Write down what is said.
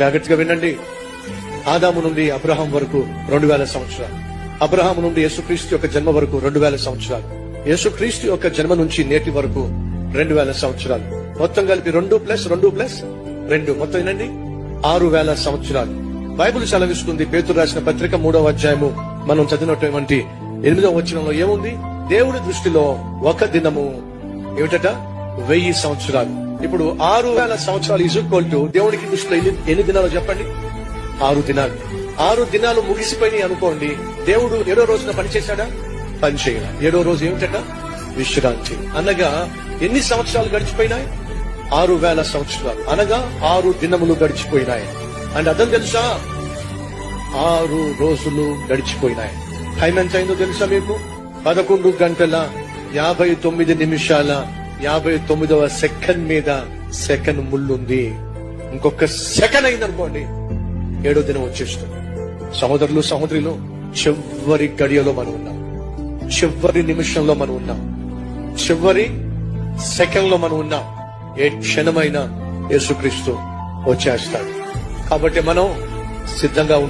జాగ్రత్తగా వినండి. ఆదాము నుండి అబ్రహాం వరకు 2000 సంవత్సరాలు, అబ్రహాం నుండి యేసుక్రీస్తు యొక్క జన్మ వరకు 2000 సంవత్సరాలు, యేసుక్రీస్తు యొక్క జన్మ నుంచి నేటి వరకు 2000 సంవత్సరాలు, మొత్తం కలిపి 2+2+2 మొత్తం వినండి 6000 సంవత్సరాలు. బైబిల్ సెలవిస్తుంది, పేతురు రాసిన పత్రిక 3వ అధ్యాయము మనం చదివినటువంటి 8వ వచనంలో ఏముంది? దేవుడి దృష్టిలో ఒక దినము ఏమిటట? 1000 సంవత్సరాలు. ఇప్పుడు 6000 సంవత్సరాలు ఈక్వల్ టు దేవుడికి దృష్టిలో ఎన్ని దినాలు చెప్పండి? 6 దినాలు. 6 దినాలు ముగిసిపోయినాయి అనుకోండి. దేవుడు 7వ రోజున పని చేశాడా? పని చేయాల. 7వ రోజు ఏమిటట? విశ్రాంతి. అనగా ఎన్ని సంవత్సరాలు గడిచిపోయినాయి? 6000 సంవత్సరాలు, అనగా 6 దినములు గడిచిపోయినాయి. అంటే అర్థం తెలుసా? 6 రోజులు గడిచిపోయినాయి. టైం ఎంత అయిందో తెలుసా మీకు? 11 గంటల 59 నిమిషాల 59వ సెకండ్ మీద సెకండ్ ముళ్ళుంది. ఇంకొక సెకండ్ అయిందనుకోండి 7వ దినం వచ్చేస్తుంది. సహోదరులు సహోదరులు, చివరి గడియలో మనం ఉన్నాం, చివరి నిమిషంలో మనం ఉన్నాం, చివరి సెకండ్ లో మనం ఉన్నాం. ఏ క్షణమైనా యేసుక్రీస్తు వచ్చేస్తాడు. కాబట్టి మనం సిద్ధంగా ఉన్నాం.